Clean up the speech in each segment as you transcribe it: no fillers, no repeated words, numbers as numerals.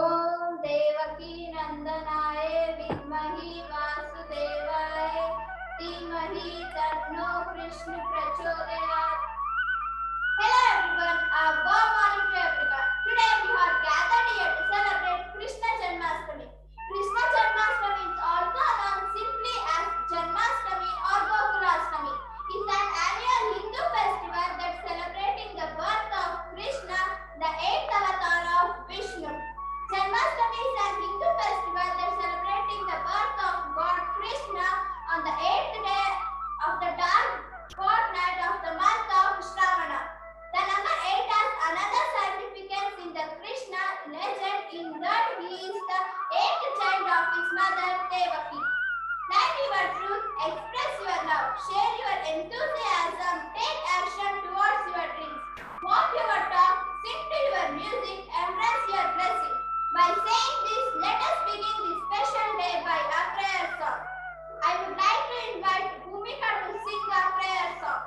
ओम देवकी नंदनाय विद्महि वासुदेवाय धीमहि तन्नो कृष्ण प्रचोदयात्. Hello everyone, a warm morning to everyone. Today we are gathered here to celebrate Krishna Janmashtami. Krishna Janmashtami is also known simply as Janmashtami or Gokulashtami. It's an annual Hindu festival that's celebrating the birth of Krishna, the eighth avatar of Vishnu. Janmashtami is an Hindu festival that's celebrating the birth of God Krishna on the eighth day of the dark fortnight of the month of Shravana. The number 8 has another significance in the Krishna legend in that he is the eighth child of his mother Devaki. Live your truth, express your love, share your enthusiasm, take action towards your dreams. Walk your talk, sing to your music, embrace your blessing. By saying this, let us begin this special day by a prayer song. I would like to invite Bhumika to sing a prayer song.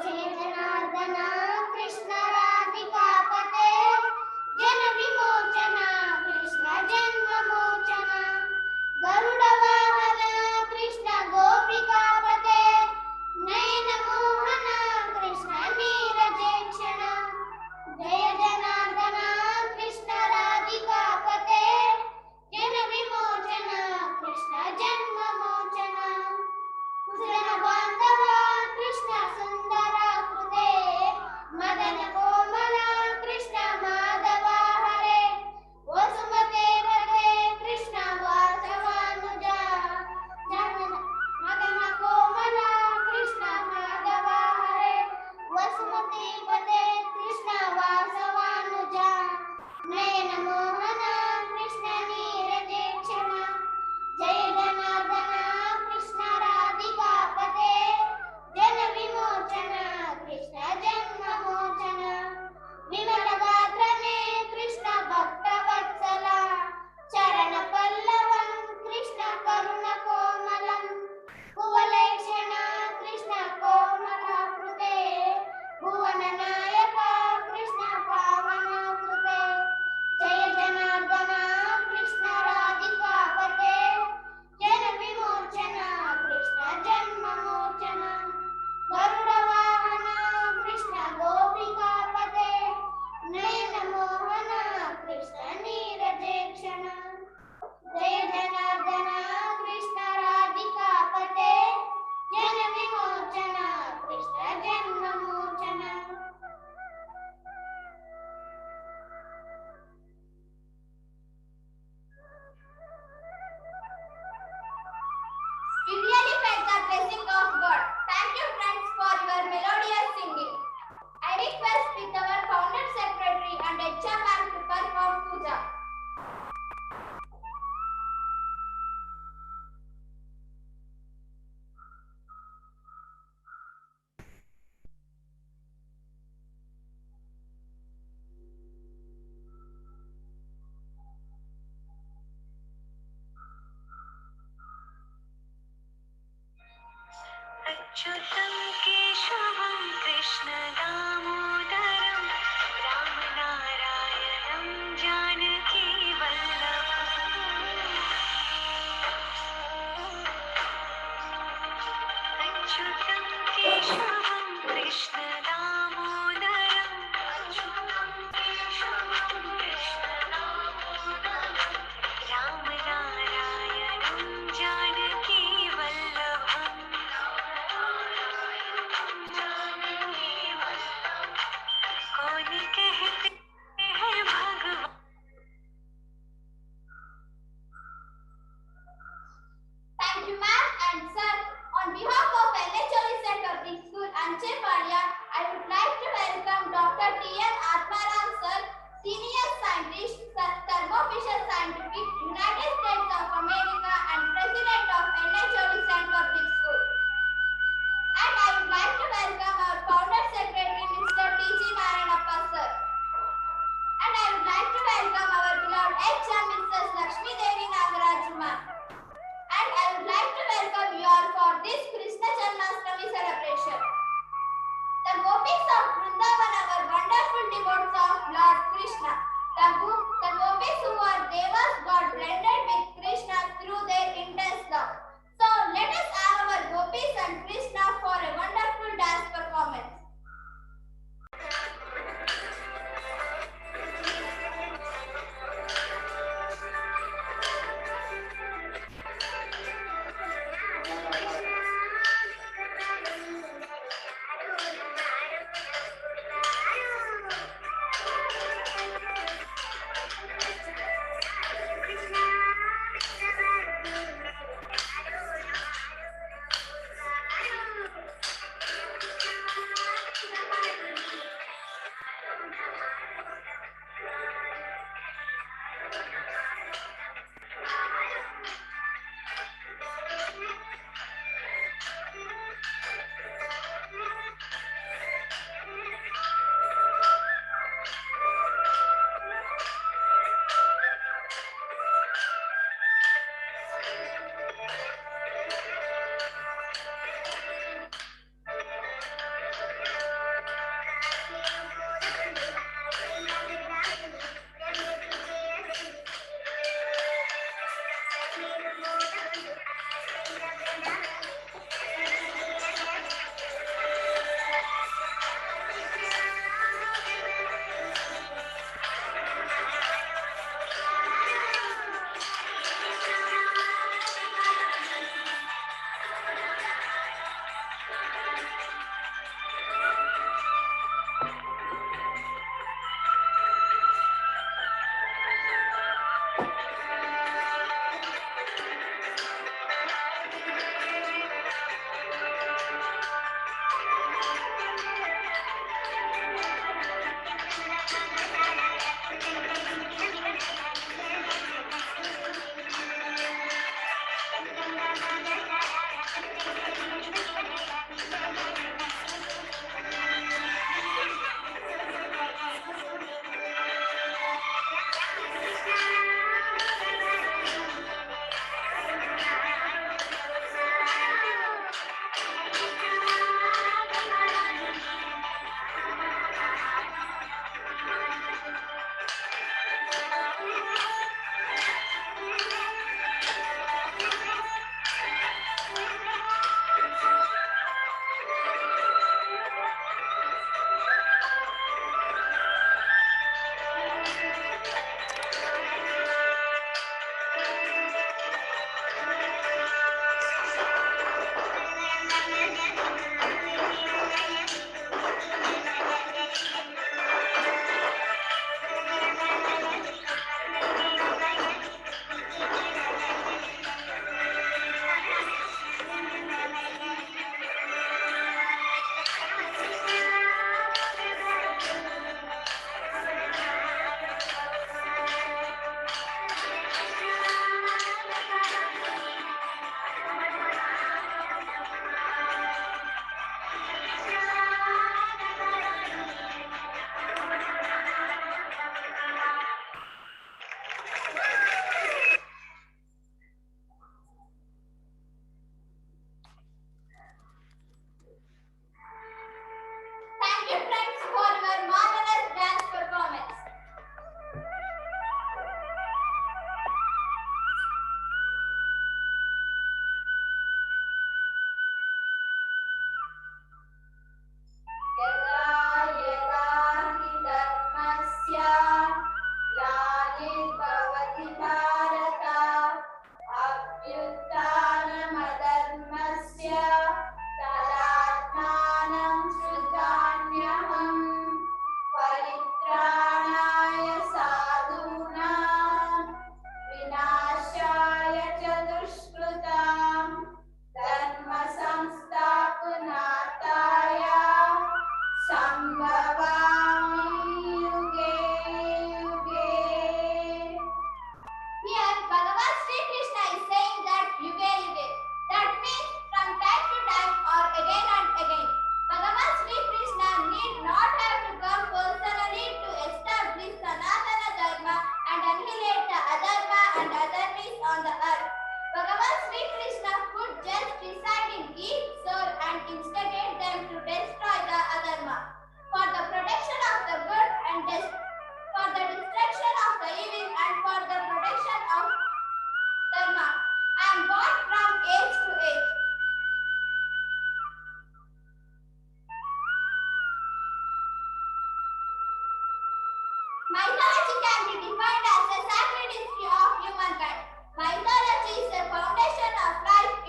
जय जनार्दन कृष्ण राधिकापते जन विमोचन कृष्ण जन्म मोचन गरुड़ वाहन कृष्ण गोपिकापते नयन मोहन कृष्ण नीरजेक्षण जय जनार्दन कृष्ण राधिकापते जन विमोचन कृष्ण जन्म मोचन सुजन बांधव कृष्ण सुंदर हृदय मदन कोमल कृष्ण माधव हरे वसुमते वदे Krishna वासवानुदेव The gopis who are devas got blended with Krishna through their intense love. So let us have our gopis and Krishna for a wonderful dance performance.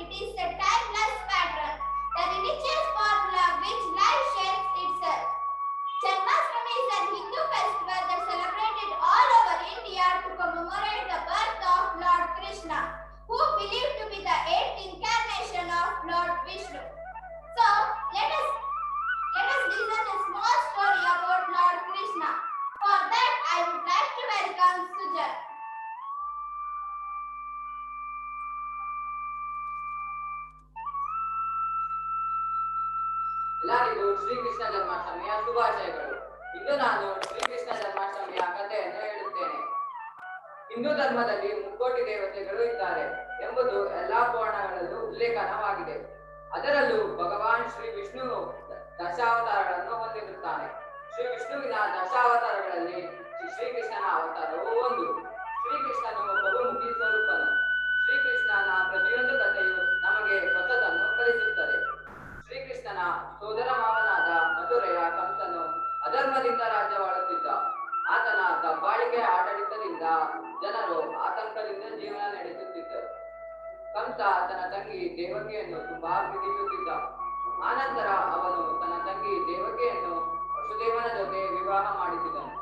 it is a timeless pattern, the religious formula which life shapes itself. Janmashtami is a Hindu festival that celebrated all over India to commemorate the birth of Lord Krishna, who believed to be the 8th incarnation of Lord Vishnu. So, let us listen a small story about Lord Krishna. For that, I would like to welcome Sujan. ಎಲ್ಲರಿಗೂ ಶ್ರೀಕೃಷ್ಣ ಜನ್ಮಾಷ್ಟಮಿಯ ಶುಭಾಶಯಗಳು. ಇಂದು ನಾನು ಶ್ರೀಕೃಷ್ಣ ಜನ್ಮಾಷ್ಟಮಿಯ ಕಥೆಯನ್ನು ಹೇಳುತ್ತೇನೆ. ಹಿಂದೂ ಧರ್ಮದಲ್ಲಿ ಮುಕ್ಕೋಟಿ ದೇವತೆಗಳು ಇದ್ದಾರೆ ಎಂಬುದು ಎಲ್ಲಾ ಪುರಾಣಗಳಲ್ಲೂ ಉಲ್ಲೇಖನವಾಗಿದೆ. ಅದರಲ್ಲೂ ಭಗವಾನ್ ಶ್ರೀ ವಿಷ್ಣು ದಶಾವತಾರಗಳನ್ನು ಹೊಂದಿರುತ್ತಾನೆ. ಶ್ರೀ ವಿಷ್ಣುವಿನ ದಶಾವತಾರಗಳಲ್ಲಿ ಶ್ರೀಕೃಷ್ಣನ ಅವತಾರವು ಒಂದು. ಶ್ರೀಕೃಷ್ಣನು ಬಹುಮುಖಿ ಸ್ವರೂಪನು. ಶ್ರೀಕೃಷ್ಣನ ಪ್ರತಿಯೊಂದು ಕಥೆಯು ನಮಗೆ ಹೊಸದನ್ನು ಕಲಿಸುತ್ತದೆ. ಶ್ರೀಕೃಷ್ಣನ ಸೋದರ ಮಾವನಾದ ಮಧುರೆಯ ಕಂಸನು ಅಧರ್ಮದಿಂದ ರಾಜ್ಯವಾಳುತ್ತಿದ್ದ. ಆತನ ದಬ್ಬಾಳಿಕೆ ಆಡಳಿತದಿಂದ ಜನರು ಆತಂಕದಿಂದ ಜೀವನ ನಡೆಸುತ್ತಿದ್ದರು. ಕಂಸ ತನ್ನ ತಂಗಿ ದೇವಕಿಯನ್ನು ತುಂಬಾ ಪ್ರೀತಿಸುತ್ತಿದ್ದ. ಆನಂತರ ಅವನು ತನ್ನ ತಂಗಿ ದೇವಕಿಯನ್ನು ವಸುದೇವನ ಜೊತೆ ವಿವಾಹ ಮಾಡಿಸಿದನು.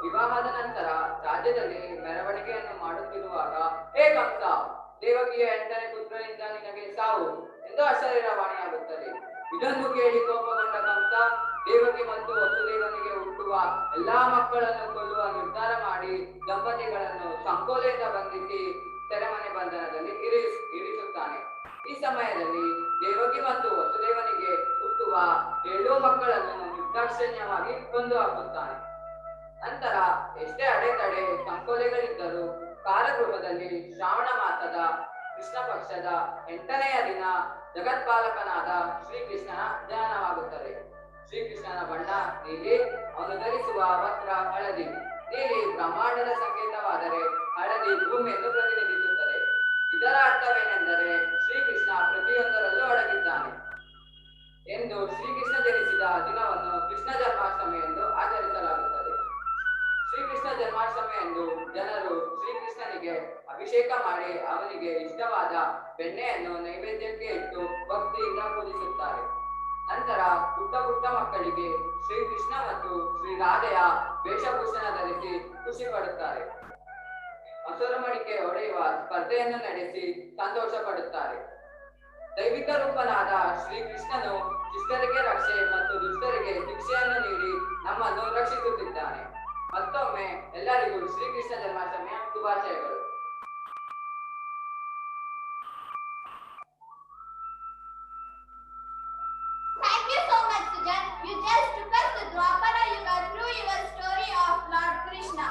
ವಿವಾಹದ ನಂತರ ರಾಜ್ಯದಲ್ಲಿ ಮೆರವಣಿಗೆಯನ್ನು ಮಾಡುತ್ತಿರುವಾಗ, ಹೇ ಕಂಸ, ದೇವಕಿಯ 8ನೇ ಪುತ್ರನಿಂದ ನಿನಗೆ ಸಾವು ಎಂದು ಅಶರೀರವಾಣಿಯಾಗುತ್ತದೆ. ಇದನ್ನು ಕೇಳಿ ಕೋಪಗೊಂಡ ಕಂಸ ದೇವಕಿ ಮತ್ತು ವಸುದೇವನಿಗೆ ಹುಟ್ಟುವ ಎಲ್ಲಾ ಮಕ್ಕಳನ್ನು ಕೊಲ್ಲುವ ನಿರ್ಧಾರ ಮಾಡಿ ದಂಪತಿಗಳನ್ನು ಸಂಕೋಲೆಯಿಂದ ಬಂಧಿಸಿ ಸೆರೆಮನೆ ಬಂಧನದಲ್ಲಿ ಇರಿಸುತ್ತಾನೆ. ಈ ಸಮಯದಲ್ಲಿ ದೇವಕಿ ಮತ್ತು ವಸುದೇವನಿಗೆ ಹುಟ್ಟುವ 7 ಮಕ್ಕಳನ್ನು ನಿರ್ದಾಕ್ಷಿಣ್ಯವಾಗಿ ಕೊಂದು ಹಾಕುತ್ತಾನೆ. ನಂತರ ಎಷ್ಟೇ ಅಡೆತಡೆ ಸಂಕೋಲೆಗಳಿದ್ದರೂ ಕಾರಾಗೃಹದಲ್ಲಿ ಶ್ರಾವಣ ಮಾಸದ ಕೃಷ್ಣ ಪಕ್ಷದ 8ನೆಯ ದಿನ ಜಗತ್ಪಾಲಕನಾದ ಶ್ರೀಕೃಷ್ಣನ ಜನನವಾಗುತ್ತದೆ. ಶ್ರೀಕೃಷ್ಣನ ಬಣ್ಣ ನೀಲಿ, ಅವನು ಧರಿಸುವ ವಸ್ತ್ರ ಹಳದಿ. ನೀಲಿ ಬ್ರಹ್ಮಾಂಡದ ಸಂಕೇತವಾದರೆ ಹಳದಿ ಭೂಮಿಯನ್ನು ಪ್ರತಿನಿಧಿಸುತ್ತದೆ. ಇದರ ಅರ್ಥವೇನೆಂದರೆ ಶ್ರೀಕೃಷ್ಣ ಪ್ರತಿಯೊಂದರಲ್ಲೂ ಅಡಗಿದ್ದಾನೆ ಎಂದು ಶ್ರೀಕೃಷ್ಣ ಜನಿಸಿದ ದಿನವನ್ನು ಕೃಷ್ಣ ಜನ್ಮಾಷ್ಟಮಿ ಎಂದು ಆಚರಿಸಲಾಗುತ್ತದೆ. ಶ್ರೀಕೃಷ್ಣ ಜನ್ಮಾಷ್ಟಮಿಯಂದು ಜನರು ಶ್ರೀಕೃಷ್ಣನಿಗೆ ಅಭಿಷೇಕ ಮಾಡಿ ಅವನಿಗೆ ಇಷ್ಟವಾದ ಬೆಣ್ಣೆಯನ್ನು ನೈವೇದ್ಯಕ್ಕೆ ಇಟ್ಟು ಭಕ್ತಿಯಿಂದ ಪೂಜಿಸುತ್ತಾರೆ. ನಂತರ ಪುಟ್ಟ ಮಕ್ಕಳಿಗೆ ಶ್ರೀಕೃಷ್ಣ ಮತ್ತು ಶ್ರೀರಾಧೆಯ ವೇಷಭೂಷಣ ಧರಿಸಿ ಖುಷಿ ಪಡುತ್ತಾರೆ. ಮಸೂರಮಣಿಕೆ ಹೊಡೆಯುವ ಸ್ಪರ್ಧೆಯನ್ನು ನಡೆಸಿ ಸಂತೋಷ ಪಡುತ್ತಾರೆ. ದೈವಿಕ ರೂಪನಾದ ಶ್ರೀಕೃಷ್ಣನು ಶಿಷ್ಟರಿಗೆ ರಕ್ಷೆ ಮತ್ತು ದುಷ್ಟರಿಗೆ ಶಿಕ್ಷೆಯನ್ನು ನೀಡಿ ನಮ್ಮನ್ನು ರಕ್ಷಿಸುತ್ತಿದ್ದಾನೆ. ಮತ್ತೊಮ್ಮೆ ಎಲ್ಲರಿಗೂ ಶ್ರೀಕೃಷ್ಣ ಜನ್ಮಾಷ್ಟಮಿಯ ಶುಭಾಶಯಗಳು. Thank you so much, Sujan. You just took us to Dwapara Yuga through your story of Lord Krishna.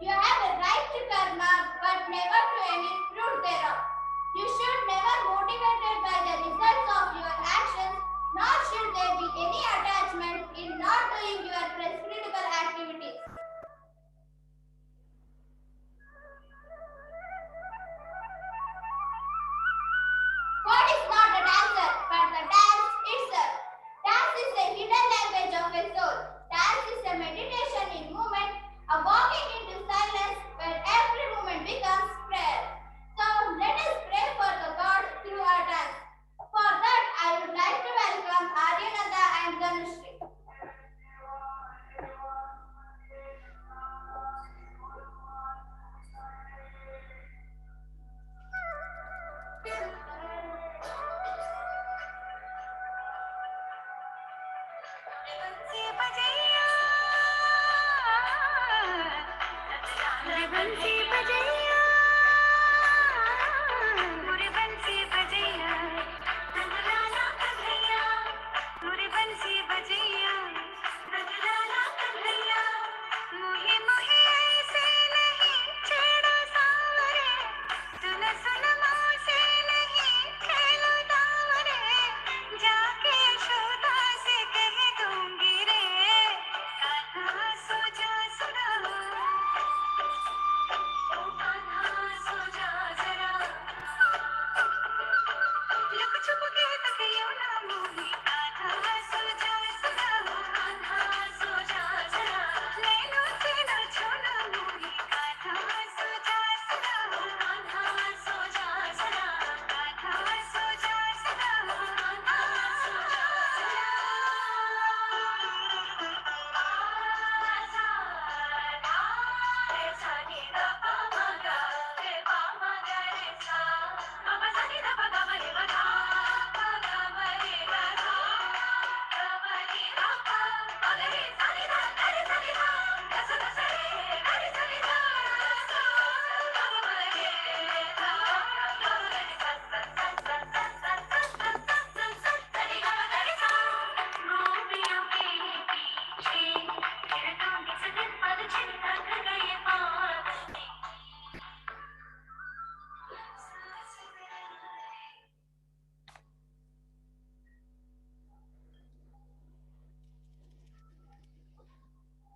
You have a right to karma, but never to any fruit thereof. You should never motivated by the results of your actions, nor should there be any attachment in not doing your prescribable activities. God is not a dancer, but the dance itself. Dance is a hidden language of a soul. Dance is a meditation in movement, a walking into silence where every moment becomes prayer. So let us pray for the God through our dance. For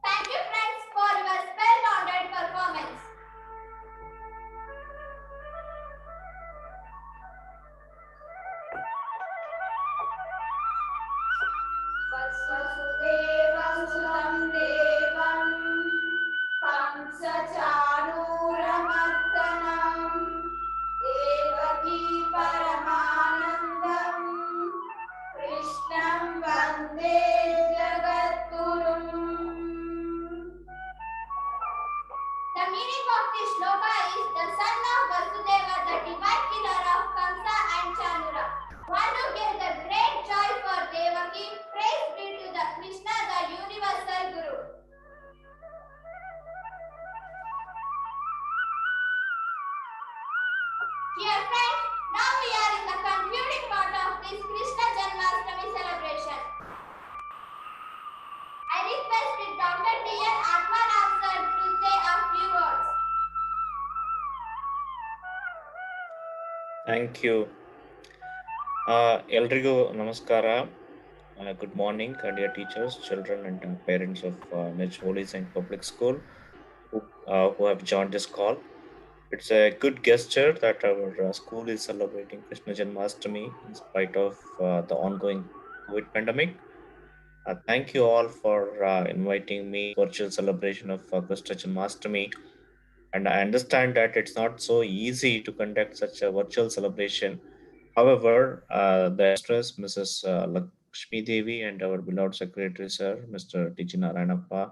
Thank you, friends, for your spellbounded performance. वसुदेवं सुतं देवं कंसचाणूरमर्दनं देवकी परमानन्दं कृष्णं वन्दे जगद्गुरुम्. The meaning of this shloka is the son of Vasudeva, the divine killer of Kamsa and Chanura. One who gave the great joy for Devaki, praise be to the Krishna, the universal Guru. Dear friends, now we are in the concluding part of this Krishna Janmashtami celebration. I request Dr. T.N. Atmanam sir to say a few words. Thank you. ಎಲ್ರಿಗೂ ನಮಸ್ಕಾರ. Good morning, dear teachers, children, and parents of Midge Holy Saint Public School who have joined this call. It's a good gesture that our school is celebrating Krishna Janmashtami in spite of the ongoing COVID pandemic. Thank you all for inviting me to virtual celebration of Krishna Janmashtami. And I understand that it's not so easy to conduct such a virtual celebration. However, the stress, Mrs. Lakshmi Devi, and our beloved Secretary, Sir, Mr. T.G. Narayanappa,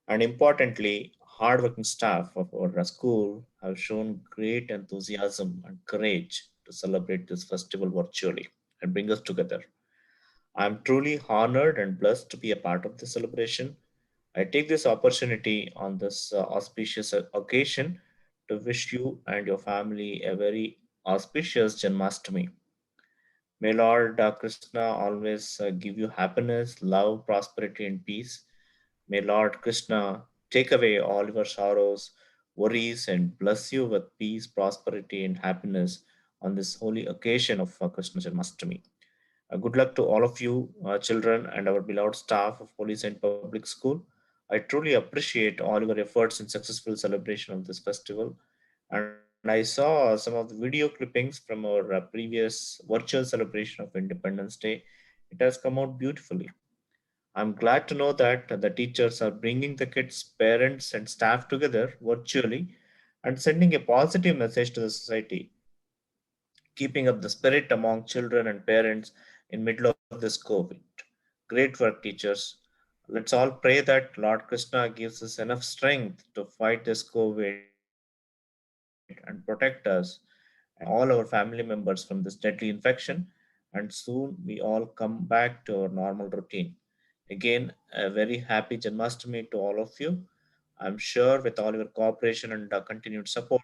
and importantly, hardworking staff of our school have shown great enthusiasm and courage to celebrate this festival virtually and bring us together. I'm truly honored and blessed to be a part of this celebration. I take this opportunity on this auspicious occasion to wish you and your family a very auspicious Janmashtami. May Lord Krishna always give you happiness, love, prosperity, and peace. May Lord Krishna take away all your sorrows, worries, and bless you with peace, prosperity, and happiness on this holy occasion of Krishna Janmashtami. Good luck to all of you, children, and our beloved staff of Police and Public School. I truly appreciate all your efforts in successful celebration of this festival. And I saw some of the video clippings from our previous virtual celebration of Independence Day. It has come out beautifully. I'm glad to know that the teachers are bringing the kids, parents, and staff together virtually and sending a positive message to the society, keeping up the spirit among children and parents in middle of this COVID. Great work, teachers. Let's all pray that Lord Krishna gives us enough strength to fight this COVID and protect us and all our family members from this deadly infection. And soon we all come back to our normal routine. Again, a very happy Janmashtami to all of you. I'm sure with all your cooperation and continued support,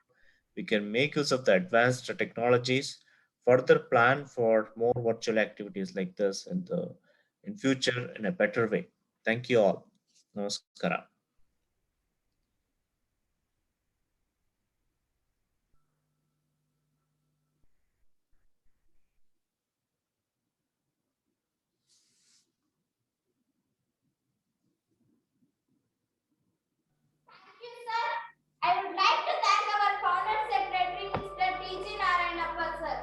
we can make use of the advanced technologies, further plan for more virtual activities like this in future in a better way. Thank you all. Namaskara. Thank you, sir. I would like to thank our founder secretary, Mr. T.G. Narayanappa, sir.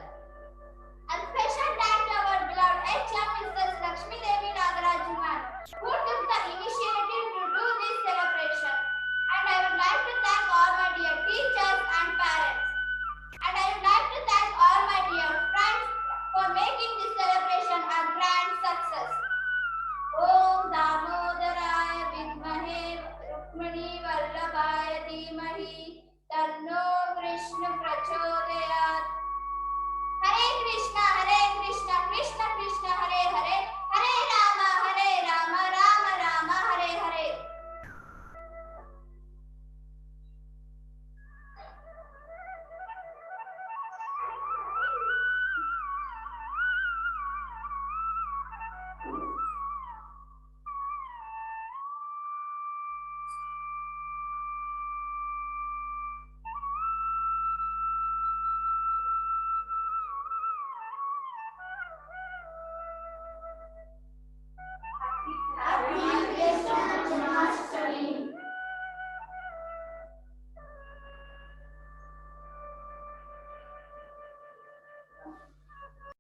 And special thanks to our beloved HM, Krishna Krishna